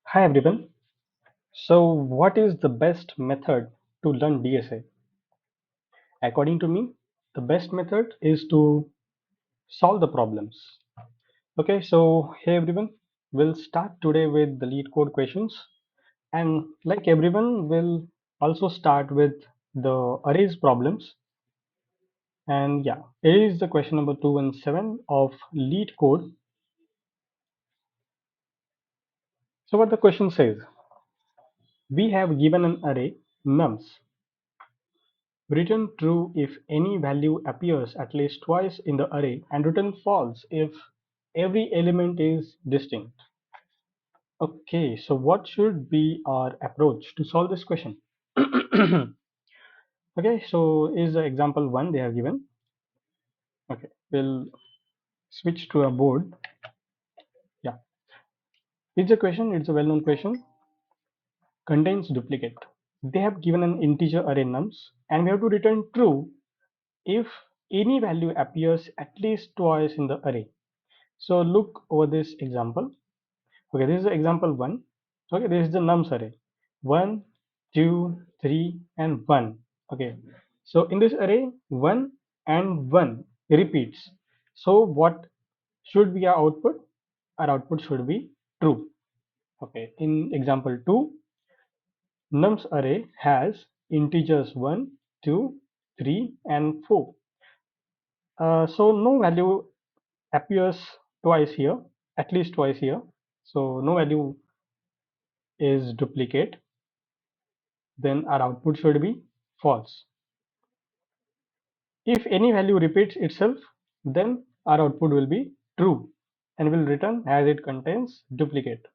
Hi everyone. So, what is the best method to learn DSA? According to me, the best method is to solve the problems. Okay, so hey everyone, we'll start today with the lead code questions. And like everyone, we'll also start with the arrays problems. And yeah, it is the question number 217 of lead code. So, what the question says, we have given an array nums. Return true if any value appears at least twice in the array and return false if every element is distinct. Okay, so what should be our approach to solve this question? Okay, so is the example one they have given. Okay, we'll switch to a board. Yeah, it's a question, it's a well-known question. Contains duplicate. They have given an integer array nums and we have to return true if any value appears at least twice in the array. So look over this example. Okay, this is example one. Okay, this is the nums array. 1, 2, 3, and 1. Okay, so in this array, 1 and 1 repeats. So what should be our output? Our output should be true. Okay, in example 2, nums array has integers 1, 2, 3, and 4. So no value appears twice here, at least twice here. So no value is duplicate, then our output should be false. If any value repeats itself, then our output will be true and will return as it contains duplicate.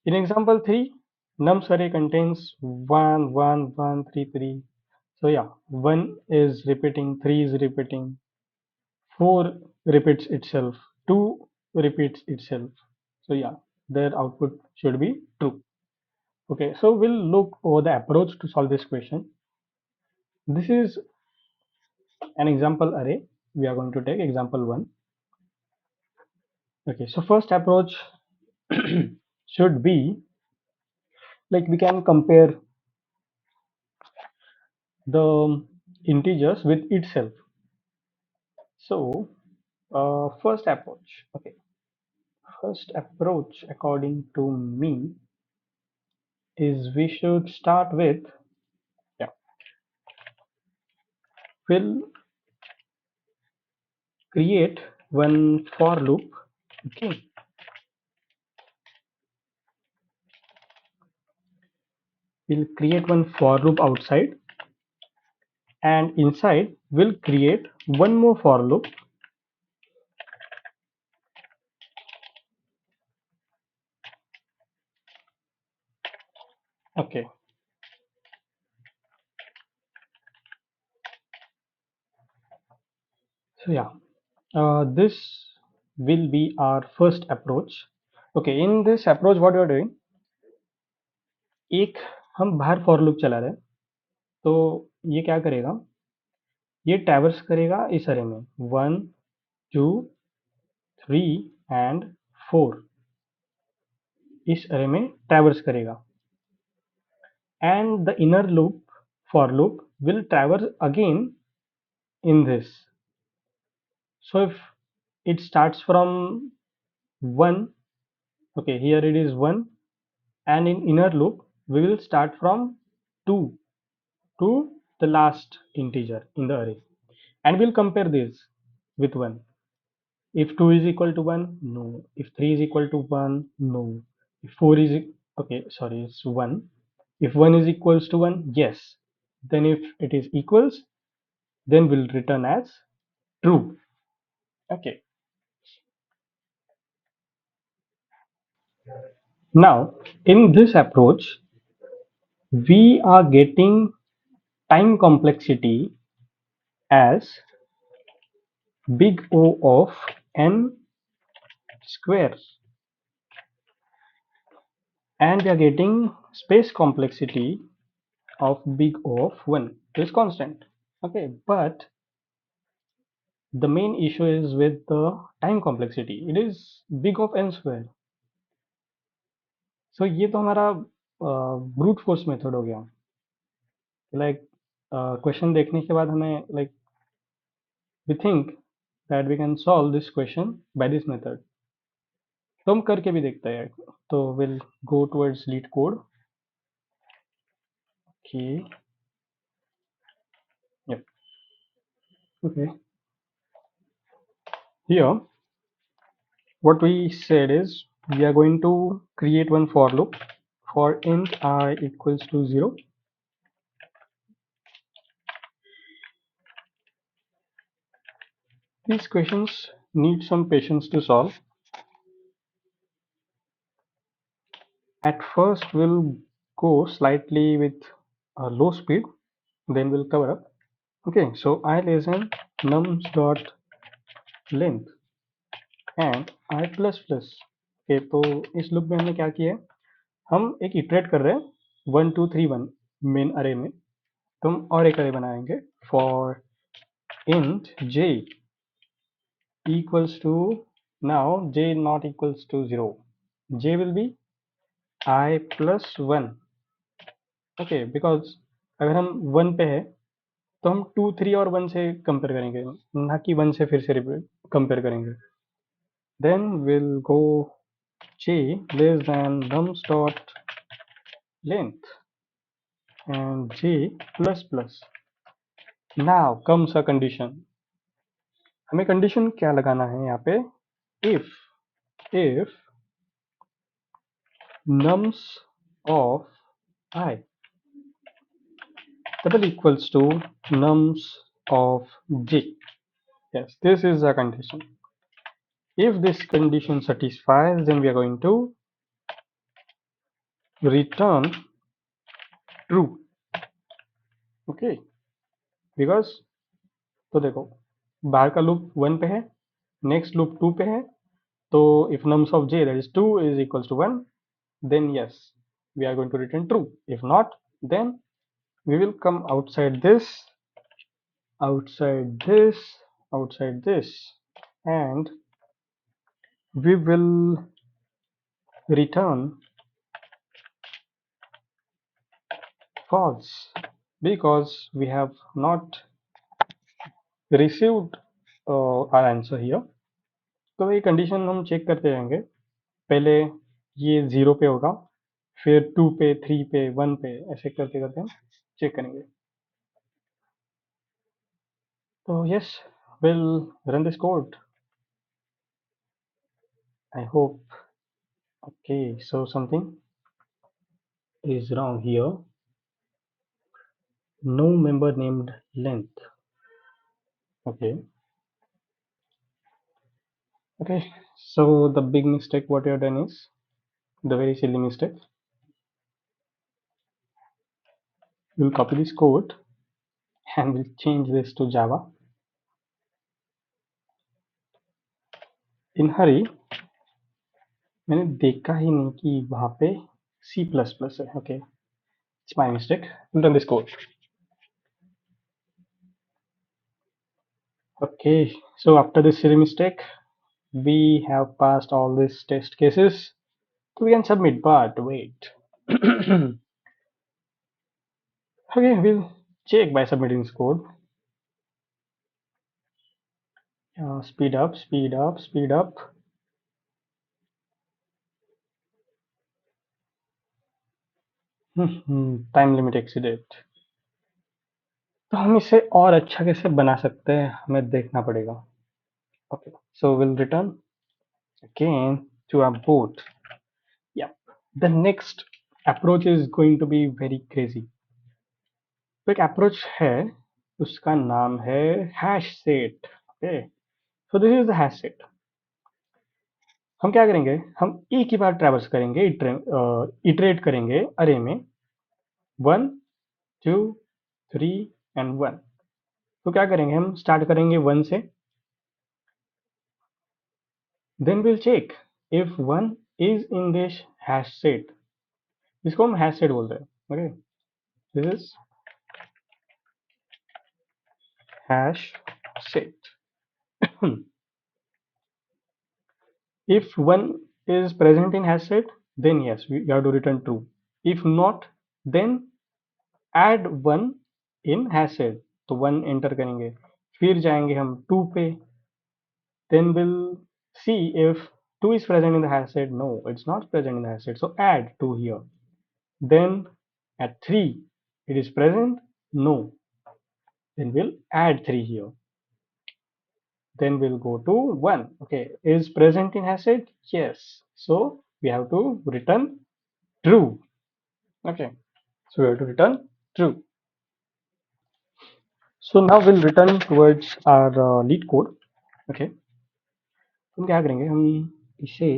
In example 3, nums array contains 1, 1, 1, 3, 3. So yeah, 1 is repeating, 3 is repeating, 4 repeats itself, 2 repeats itself. So yeah, their output should be true. Okay, so we'll look over the approach to solve this question. This is an example array. We are going to take example 1. Okay, so first approach should be like we can compare the integers with itself. So first approach, okay, first approach according to me is we should start with, yeah, we'll create one for loop. Okay, we'll create one for loop outside, and inside we'll create one more for loop. Okay, so yeah, this will be our first approach. Okay, in this approach what we are doing, एक हम बाहर for loop चला रहे हैं, तो ये क्या करेगा, ये ट्रैवर्स करेगा इस अरे में 1, 2, 3 एंड 4, इस अरे में ट्रैवर्स करेगा, and the inner loop for loop will traverse again in this. So if it starts from 1, okay, here it is 1, and in inner loop we will start from 2 to the last integer in the array, and we'll compare this with 1. If 2 is equal to 1, no. If 3 is equal to 1, no. If 4 is okay, sorry, it's 1. If 1 is equals to 1, yes. Then if it is equals, then we'll return as true. Okay. Now, in this approach, we are getting time complexity as big O of n square, and we are getting space complexity of big O of 1 is constant. Okay, but the main issue is with the time complexity. It is big of n square. सो ये तो हमारा brute force method हो गया। Like question देखने के बाद हमें like we think that we can solve this question by this method. तो हम करके भी देखते हैं। तो will go towards LeetCode. Okay, yep, okay. Here what we said is we are going to create one for loop for int I equals to 0. These questions need some patience to solve. At first we'll go slightly with a low speed, then we'll cover up. Okay, so I listen nums dot length and I plus plus. Okay, तो इस loop में हमने क्या किया है, हम एक iterate कर रहे हैं 1 2 3 1 मेन अरे में। तो हम और एक अरे बनाएंगे for int j equals to, now j not equals to 0, j will be I plus 1. Okay, because अगर हम 1 पे है तो हम 2 3 और 1 से कंपेयर करेंगे, ना कि 1 से फिर से कंपेयर करेंगे। Then will go j less than nums dot length and j plus plus. Now comes a condition. हमें कंडीशन क्या लगाना है यहाँ पे, if nums of I double equals to nums of j. Yes, this is a condition. If this condition satisfies, then we are going to return true. Okay, because तो देखो बाहर का लूप 1 पे है, नेक्स्ट लूप 2 पे है, तो if nums of j that is 2 is equals to 1, then yes, we are going to return true. If not, then we will come outside this, outside this, outside this, and we will return false because we have not received our answer here. तो ये condition हम check करते रहेंगे, पहले ये 0 पे होगा, फिर 2 पे, 3 पे, 1 पे, ऐसे करते करते हम चेक करेंगे। तो yes, will run this code. I hope. Okay, so something is wrong here. No member named length. Okay. Okay, so the big mistake what you have done is the very silly mistake. We'll copy this code and we'll change this to Java. In hurry, मैंने देखा ही नहीं कि वहाँ पे C++ है. Okay, it's my mistake. We'll run this code. Okay, so after this silly mistake, we have passed all these test cases. So we can submit, but wait. Okay, we'll check by submitting this code. Speed up, speed up, speed up. Time limit exceeded. तो हम इसे और अच्छा कैसे बना सकते हैं, हमें देखना पड़ेगा. Okay, so we'll return again to our board. Yeah, the next approach is going to be very crazy. तो एक अप्रोच है, उसका नाम है hash set. Okay, so this is the hash set. हम क्या करेंगे, हम एक ही बार ट्रैवर्स करेंगे, इटरेट करेंगे अरे में 1 2 3 एंड 1. तो क्या करेंगे, हम स्टार्ट करेंगे 1 से, then will check if 1 is in this hash set. इसको हम हैश सेट बोलते हैं. Okay, this is hash set. if 1 is present in hash set, then yes, we have to return true. If not, then add 1 in HashSet. तो 1 enter करेंगे, फिर जाएंगे हम 2 पे, then we'll see if 2 is present in the HashSet. No, it's not present in the HashSet, so add 2 here. Then at 3, it is present. No, then we'll add 3 here. Then we'll go to 1. Okay, is present in HashSet? Yes, so we have to return true. Okay, so we have to return true. So now we'll return towards our lead code. Okay, हम क्या करेंगे, हम इसे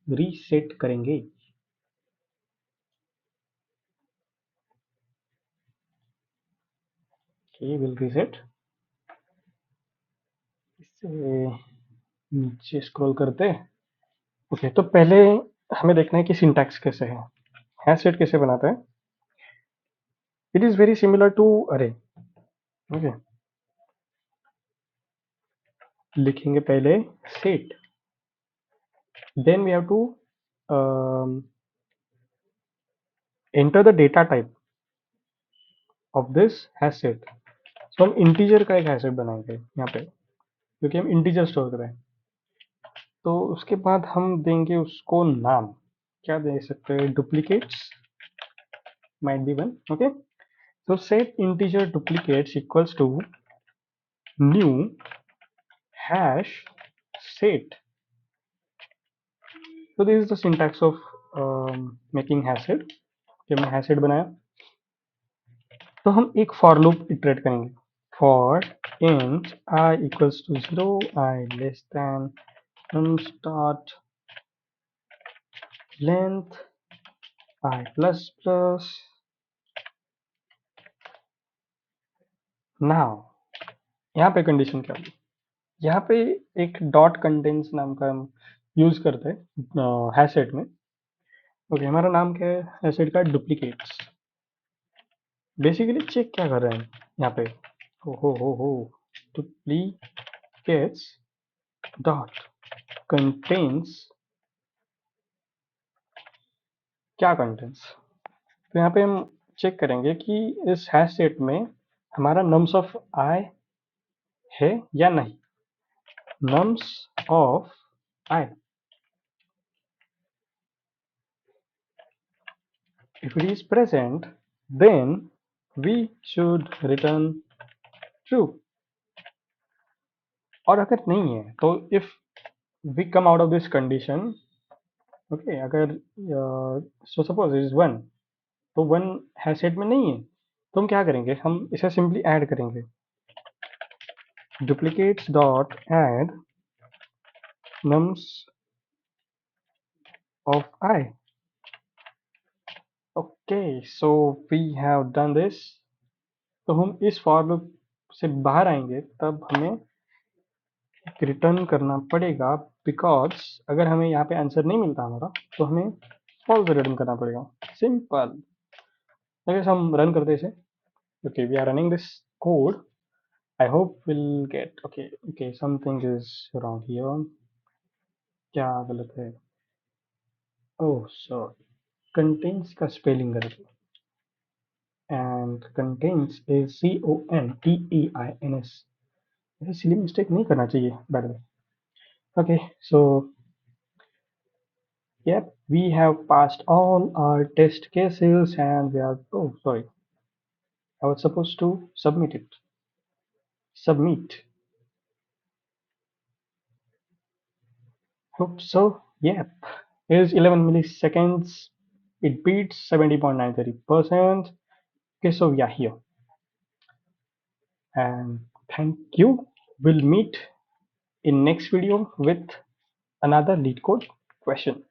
reset करेंगे. Okay, we'll reset. इसे नीचे scroll करते हैं. ओके, तो पहले हमें देखना है कि सिंटैक्स कैसे है, हैश सेट कैसे बनाते हैं. It is very similar to array. Okay, लिखेंगे पहले set, then we have to enter the data type of this hash set. तो हम इंटीजर का एक हैश सेट बनाएंगे यहाँ पे, क्योंकि हम इंटीजर स्टोर कर रहे हैं. तो उसके बाद हम देंगे उसको नाम, क्या दे सकते हैं, duplicates might be one. Okay, so set integer duplicates equals to new hash set. So this is the syntax of making hash set. जब हमने hash set बनाया तो हम एक for loop iterate करेंगे. For int I equals to 0, I less than start length I plus plus. Now यहाँ पे condition क्या होगी, यहाँ पे एक डॉट कंटेंट्स नाम का हम यूज करते हैं हैश सेट में. ओके, हमारा नाम क्या है हैश सेट का, डुप्लीकेट्स. बेसिकली चेक क्या कर रहे हैं यहाँ पे, हो डुप्लीकेट्स डॉट कंटेंट्स, क्या कंटेंट्स. तो यहाँ पे हम चेक करेंगे कि इस हैश सेट में हमारा नम्स ऑफ आई है या नहीं. Nums of I, if it is present then we should return true. और अगर नहीं है तो if we come out of this condition, okay, अगर so suppose it is 1, तो 1 हैश सेट में नहीं है, तो हम क्या करेंगे, हम इसे सिंपली ऐड करेंगे, duplicates dot add nums of I. okay, so we have done this. तो हम इस फॉर लूप से बाहर आएंगे तब हमें रिटर्न करना पड़ेगा, बिकॉज अगर हमें यहाँ पे आंसर नहीं मिलता हमारा तो हमें फॉल्स रिटर्न करना पड़ेगा. सिंपल. ओके, हम रन करते इसे. Okay, we are running this code. I hope will get. Okay okay, something is wrong here. क्या गलत है, ओह सॉरी, कंटेंट्स का स्पेलिंग गलत है, एंड कंटेंट्स इज CONTEINS. ऐसे सिली मिस्टेक नहीं करना चाहिए by the way. Okay, so yep, we have passed all our test cases and we are, oh sorry, I was supposed to submit it. Submit. Hope so. Yep. It is 11 milliseconds. It beats 70.93%. Okay, so we are here. And thank you. We'll meet in next video with another LeetCode question.